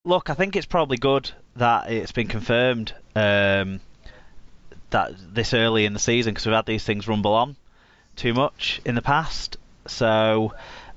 look, I think it's probably good that it's been confirmed that this early in the season, because we've had these things rumble on too much in the past. So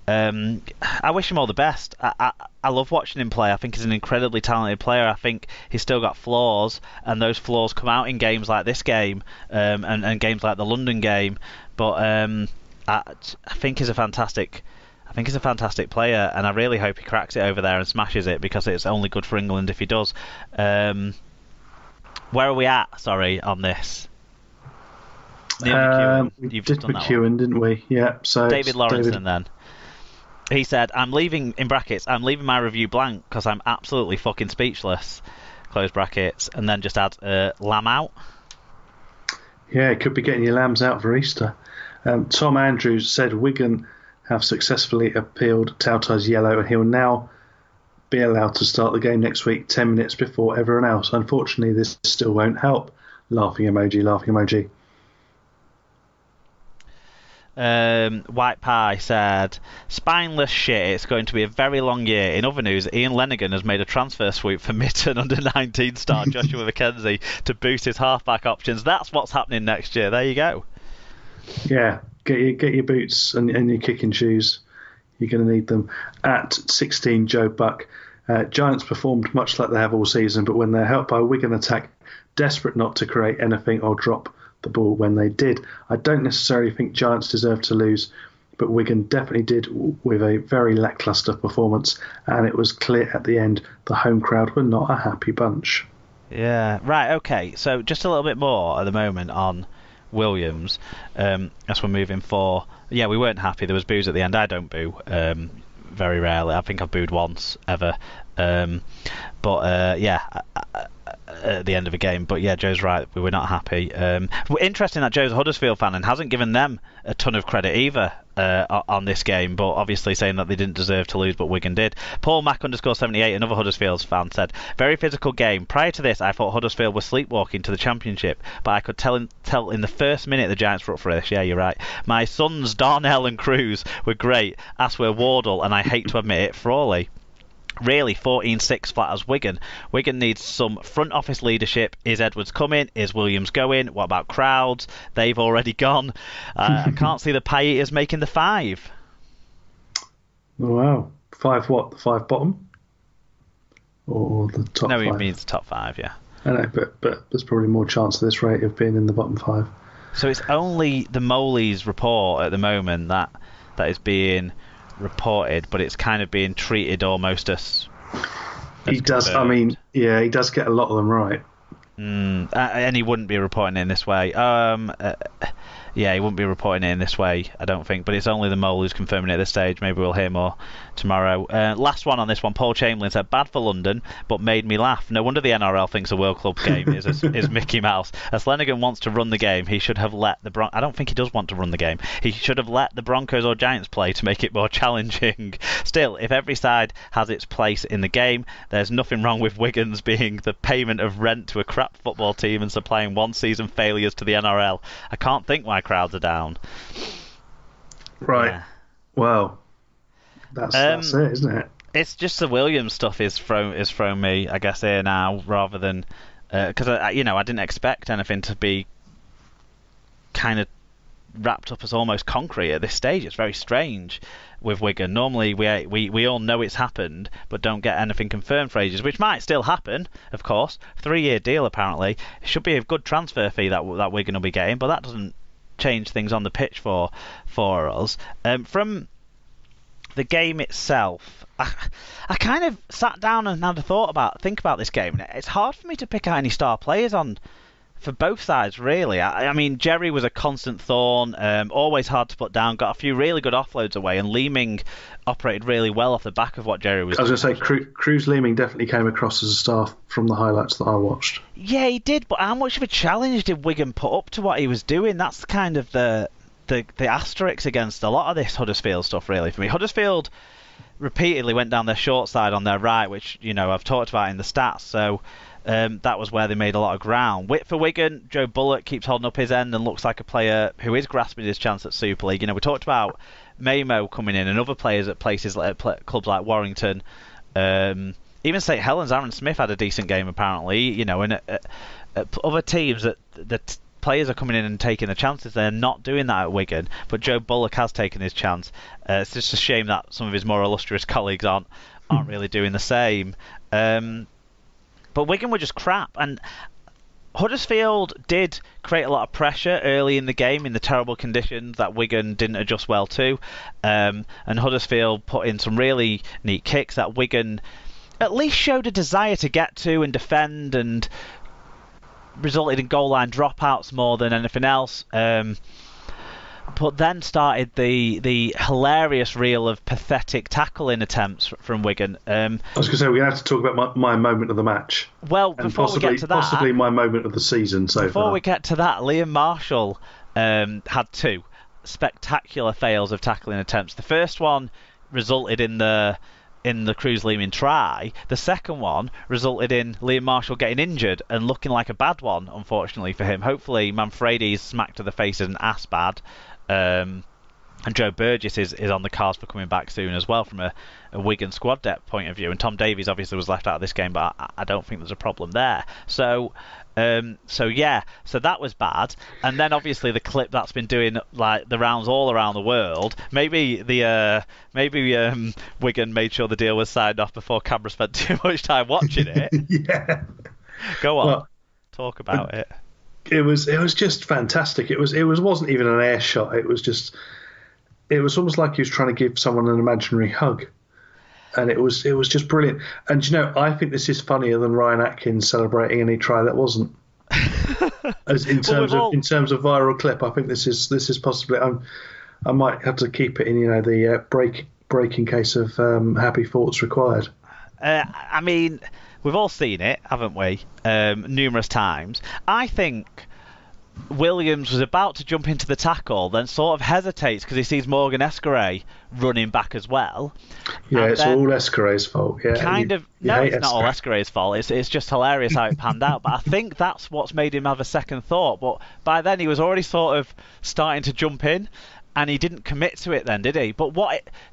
I wish him all the best. I love watching him play. I think he's an incredibly talented player. I think he's still got flaws, and those flaws come out in games like this game and games like the London game. But I think he's a fantastic. I think he's a fantastic player, and I really hope he cracks it over there and smashes it, because it's only good for England if he does. Where are we at? Sorry, on this. Neil McEwen. You've did just done McEwen, didn't we? Yeah. So David Lawrenson then. He said, I'm leaving my review blank because I'm absolutely fucking speechless. Close brackets. And then just add lamb out. Yeah, it could be getting your lambs out for Easter. Tom Andrews said Wigan have successfully appealed Tautai's yellow, and he'll now be allowed to start the game next week 10 minutes before everyone else. Unfortunately, this still won't help. Laughing emoji, laughing emoji. White Pie said, spineless shit, it's going to be a very long year. In other news, Ian Lenigan has made a transfer swoop for Mitten under 19 star Joshua McKenzie to boost his halfback options. That's what's happening next year. There you go. Yeah, get your boots and your kicking shoes. You're going to need them. At 16, Joe Buck. Giants performed much like they have all season, but when they're helped by a Wigan attack, desperate not to create anything or drop the ball when they did. I don't necessarily think Giants deserve to lose, but Wigan definitely did with a very lacklustre performance, and it was clear at the end the home crowd were not a happy bunch. Yeah, right, okay. So just a little bit more at the moment on Williams as we're moving for. Yeah, we weren't happy. There was boos at the end. I don't boo very rarely. I think I've booed once ever. But at the end of a game. But yeah, Joe's right. We were not happy. Interesting that Joe's a Huddersfield fan and hasn't given them a ton of credit either on this game, but obviously saying that they didn't deserve to lose, but Wigan did. Paul Mac _78, another Huddersfield fan, said, very physical game. Prior to this, I thought Huddersfield were sleepwalking to the Championship, but I could tell in the first minute the Giants were up for this. Yeah, you're right. My sons, Darnell and Cruz, were great, as were Wardle, and I hate to admit it, Frawley. Really, 14-6 flat as Wigan. Wigan needs some front office leadership. Is Edwards coming? Is Williams going? What about crowds? They've already gone. I can't see the pie eaters making the 5. Oh, wow. 5 what? The 5 bottom? Or the top 5? No, he means top 5, yeah. I know, but there's probably more chance at this rate of being in the bottom 5. So it's only the Moley's report at the moment that is being reported, but it's kind of being treated almost as he does confirmed. I mean, yeah, he does get a lot of them right. And he wouldn't be reporting it in this way. Yeah, he wouldn't be reporting it in this way, I don't think. But it's only the Mole who's confirming it at this stage. Maybe we'll hear more tomorrow. Last one on this one. Paul Chamberlain said, bad for London, but made me laugh. No wonder the NRL thinks a World Club game is Mickey Mouse. As Lenigan wants to run the game, he should have let the I don't think he does want to run the game. He should have let the Broncos or Giants play to make it more challenging. Still, if every side has its place in the game, there's nothing wrong with Wigan's being the payment of rent to a crap football team and supplying one-season failures to the NRL. I can't think why crowds are down. Right. Yeah. Well, that's it, isn't it? It's just the Williams stuff is thrown me, I guess, here now, rather than because I didn't expect anything to be kind of wrapped up as almost concrete at this stage. It's very strange with Wigan. Normally we all know it's happened, but don't get anything confirmed for ages, which might still happen, of course. 3-year deal apparently. It should be a good transfer fee that Wigan will be getting, but that doesn't change things on the pitch for us. From the game itself, I kind of sat down and had a think about this game. It's hard for me to pick out any star players for both sides, really. I mean, Jerry was a constant thorn, always hard to put down, got a few really good offloads away, and Leeming operated really well off the back of what Jerry was doing. I was going to say, Cruz Leeming definitely came across as a star from the highlights that I watched. Yeah, he did, but how much of a challenge did Wigan put up to what he was doing? That's kind of the asterisk against a lot of this Huddersfield stuff, really, for me. Huddersfield repeatedly went down their short side on their right, which, I've talked about in the stats, so that was where they made a lot of ground. For Wigan, Joe Bullock keeps holding up his end and looks like a player who is grasping his chance at Super League. We talked about Maymo coming in and other players at places like clubs like Warrington, even St Helens, Aaron Smith had a decent game apparently. You know, and other teams that players are coming in and taking the chances. They're not doing that at Wigan, but Joe Bullock has taken his chance. It's just a shame that some of his more illustrious colleagues aren't really doing the same. But Wigan were just crap, and Huddersfield did create a lot of pressure early in the game in the terrible conditions that Wigan didn't adjust well to, and Huddersfield put in some really neat kicks that Wigan at least showed a desire to get to and defend, and resulted in goal line dropouts more than anything else. But then started the hilarious reel of pathetic tackling attempts from Wigan. I was going to say, we're going to have to talk about my moment of the match. Well, before we get to that, possibly my moment of the season so far. Before we get to that, Liam Marshall had two spectacular fails of tackling attempts. The first one resulted in the Cruz Lehman try. The second one resulted in Liam Marshall getting injured and looking like a bad one, unfortunately for him. Hopefully Manfredi's smack to the face isn't as bad. And Joe Burgess is on the cards for coming back soon as well from a Wigan squad depth point of view. And Tom Davies obviously was left out of this game, but I don't think there's a problem there. So that was bad. And then obviously the clip that's been doing like the rounds all around the world. Maybe Wigan made sure the deal was signed off before Canberra spent too much time watching it. Yeah. Go on, talk about it. It was just fantastic. It wasn't even an air shot. It was almost like he was trying to give someone an imaginary hug. And it was just brilliant. And I think this is funnier than Ryan Atkins celebrating any try that wasn't. As in terms of viral clip, I think this is possibly. I might have to keep it in the breaking case of happy thoughts required. I mean, we've all seen it, haven't we? Numerous times. I think Williams was about to jump into the tackle, then sort of hesitates because he sees Morgan Escaray running back as well. Yeah, it's all Escaray's fault. Yeah, no, it's not all Escaray's fault. It's just hilarious how it panned out. But I think that's what's made him have a second thought. But by then he was already sort of starting to jump in, and he didn't commit to it then, did he? But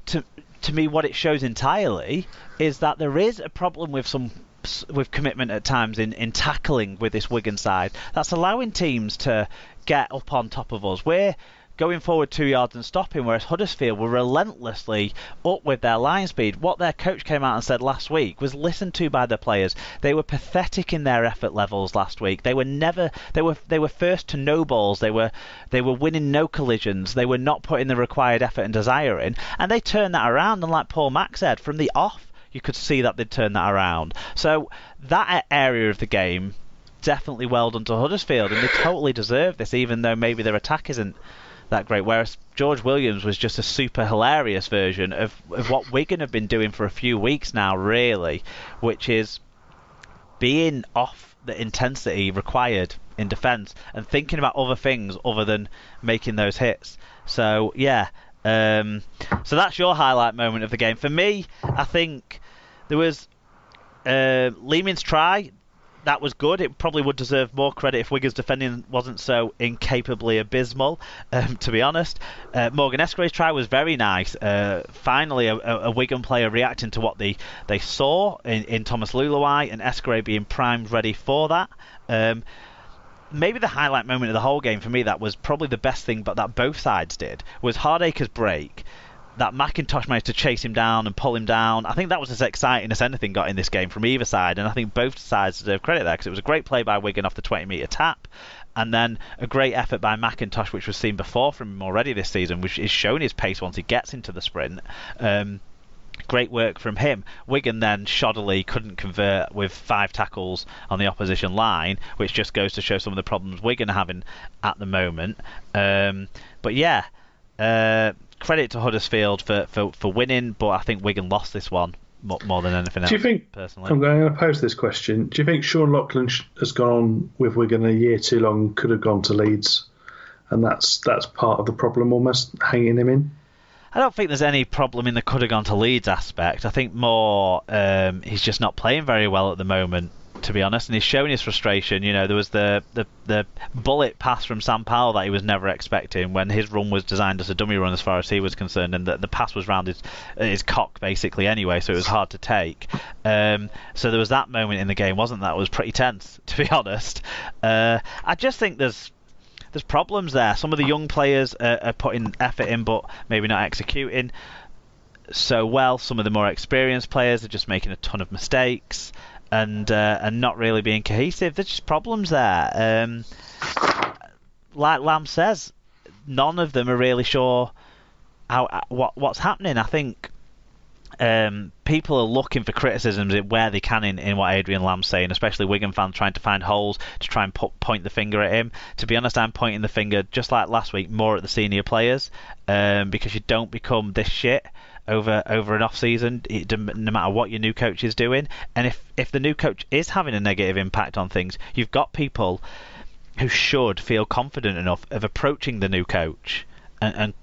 to me, what it shows entirely is that there is a problem with commitment at times in tackling with this Wigan side. That's allowing teams to get up on top of us. We're going forward 2 yards and stopping, whereas Huddersfield were relentlessly up with their line speed. What their coach came out and said last week was listened to by the players. They were pathetic in their effort levels last week. They were first to no balls. They were winning no collisions. They were not putting the required effort and desire in, and they turned that around. And like Paul Mack said, from the off, you could see that they'd turn that around. So that area of the game, definitely well done to Huddersfield, and they totally deserve this, even though maybe their attack isn't that great. Whereas George Williams was just a super hilarious version of what Wigan have been doing for a few weeks now, really, which is being off the intensity required in defence and thinking about other things other than making those hits. So, yeah. So that's your highlight moment of the game. For me, I think there was Lehman's try. That was good. It probably would deserve more credit if Wigan's defending wasn't so incapably abysmal, to be honest. Morgan Escaray's try was very nice. Finally, a Wigan player reacting to what they saw in Thomas Luluai, and Escaray being primed ready for that. Maybe the highlight moment of the whole game for me, that was probably the best thing but that both sides did, was Hardacre's break. That McIntosh managed to chase him down and pull him down. I think that was as exciting as anything got in this game from either side, and I think both sides deserve credit there because it was a great play by Wigan off the 20-metre tap, and then a great effort by McIntosh, which was seen before from him already this season, which is showing his pace once he gets into the sprint. Great work from him. Wigan then shoddily couldn't convert with 5 tackles on the opposition line, which just goes to show some of the problems Wigan are having at the moment. But yeah, credit to Huddersfield for winning, but I think Wigan lost this one more than anything else. Do you think, personally? I'm going to pose this question. Do you think Sean Loughlin has gone on with Wigan a year too long, could have gone to Leeds, and that's part of the problem, almost hanging him in? I don't think there's any problem in the could have gone to Leeds aspect. I think more he's just not playing very well at the moment, to be honest, and he's showing his frustration. There was the bullet pass from Sam Powell that he was never expecting when his run was designed as a dummy run as far as he was concerned, and the pass was round his cock basically anyway, so it was hard to take. So there was that moment in the game, wasn't that? It was pretty tense, to be honest. I just think there's problems there. Some of the young players are putting effort in, but maybe not executing so well. Some of the more experienced players are just making a ton of mistakes and not really being cohesive. There's just problems there. Like Lamb says, none of them are really sure what's happening. I think people are looking for criticisms where they can in what Adrian Lamb's saying, especially Wigan fans trying to find holes to try and point the finger at him. To be honest, I'm pointing the finger, just like last week, more at the senior players, because you don't become this shit over an off season, no matter what your new coach is doing. And if the new coach is having a negative impact on things, you've got people who should feel confident enough of approaching the new coach and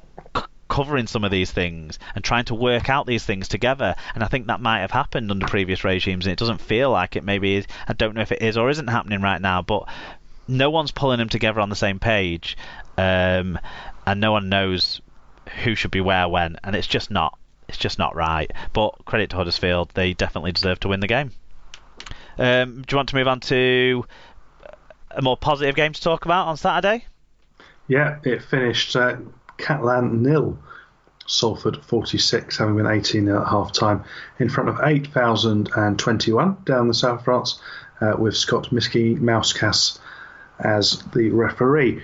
covering some of these things and trying to work out these things together. And I think that might have happened under previous regimes, and it doesn't feel like it maybe is. I don't know if it is or isn't happening right now, but no one's pulling them together on the same page, and no one knows who should be where when, and it's just not right. But credit to Huddersfield, they definitely deserve to win the game. Do you want to move on to a more positive game to talk about on Saturday? Yeah, it finished Catalan 0, Salford 46, having been 18-0 at half-time, in front of 8,021 down the south of France, with Scott Mousecas as the referee.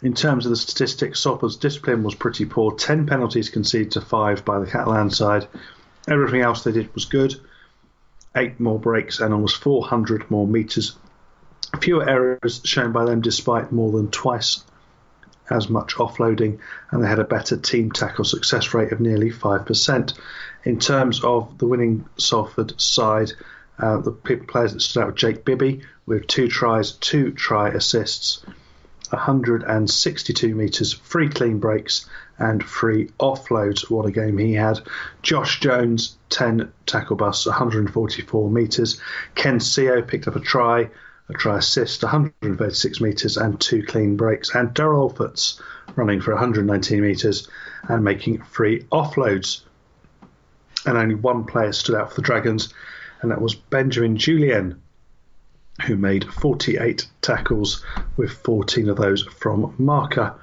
In terms of the statistics, Salford's discipline was pretty poor. 10 penalties conceded to 5 by the Catalan side. Everything else they did was good. 8 more breaks and almost 400 more metres. Fewer errors shown by them despite more than twice as much offloading, and they had a better team tackle success rate of nearly 5%. In terms of the winning Salford side, the players that stood out were Jake Bibby with 2 tries, 2 try assists, 162 metres, 3 clean breaks and 3 offloads. What a game he had. Josh Jones, 10 tackle busts, 144 metres. Ken Seo picked up a try assist, 136 metres and 2 clean breaks. And Darryl Alforts running for 119 metres and making 3 offloads. And only one player stood out for the Dragons, and that was Benjamin Julien, who made 48 tackles, with 14 of those from marker.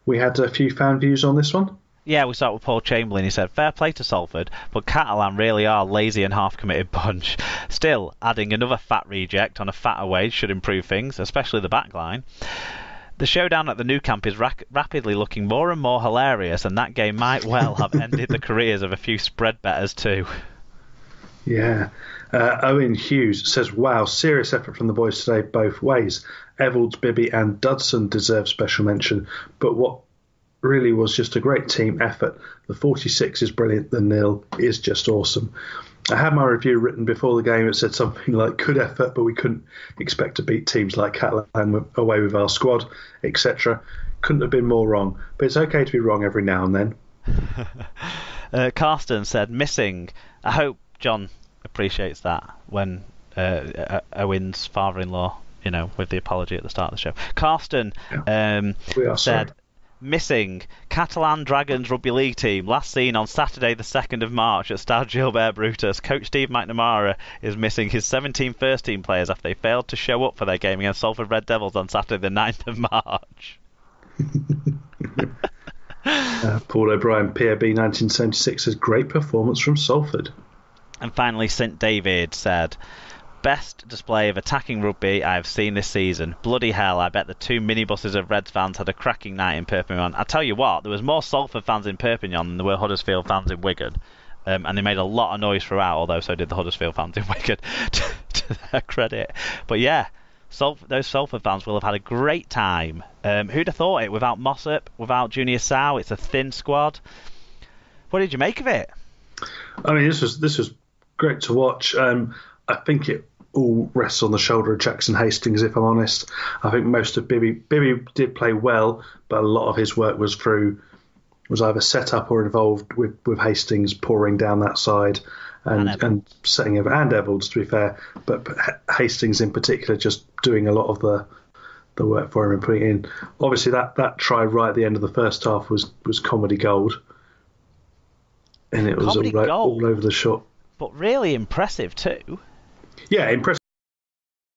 We had a few fan views on this one. Yeah, we start with Paul Chamberlain. He said, fair play to Salford, but Catalan really are lazy and half-committed bunch. Still, adding another fat reject on a fatter wage should improve things, especially the back line. The showdown at the Nou Camp is rapidly looking more and more hilarious, and that game might well have ended the careers of a few spread bettors too. Yeah. Owen Hughes says, wow, serious effort from the boys today both ways. Evalds, Bibby and Dudson deserve special mention, but what really was just a great team effort. The 46 is brilliant, the 0 is just awesome. I had my review written before the game. It said something like, good effort, but we couldn't expect to beat teams like Catalan away with our squad, etc. Couldn't have been more wrong, but it's okay to be wrong every now and then. Karsten said, missing. I hope John appreciates that when Owen's father-in-law, with the apology at the start of the show. Karsten said, missing Catalan Dragons rugby league team last seen on Saturday the 2nd of March at Stade Gilbert Brutus. Coach Steve McNamara is missing his 17 first team players after they failed to show up for their game against Salford Red Devils on Saturday the 9th of March. Paul O'Brien, PRB 1976, says great performance from Salford. And finally, St David said, best display of attacking rugby I have seen this season. Bloody hell, I bet the 2 minibuses of Reds fans had a cracking night in Perpignan. I tell you what, there was more Salford fans in Perpignan than there were Huddersfield fans in Wigan. And they made a lot of noise throughout, although so did the Huddersfield fans in Wigan, to their credit. But yeah, those Salford fans will have had a great time. Who'd have thought it? Without Mossop, without Junior Sow, it's a thin squad. What did you make of it? I mean, this was great to watch. I think it all rests on the shoulder of Jackson Hastings, if I'm honest. I think most of Bibby did play well, but a lot of his work was either set up or involved with Hastings pouring down that side. and setting over, and Evalds, to be fair, but Hastings in particular just doing a lot of the work for him and putting it in. Obviously, that try right at the end of the first half was comedy gold, and it was all over the shop. But really impressive too. Yeah, impressive.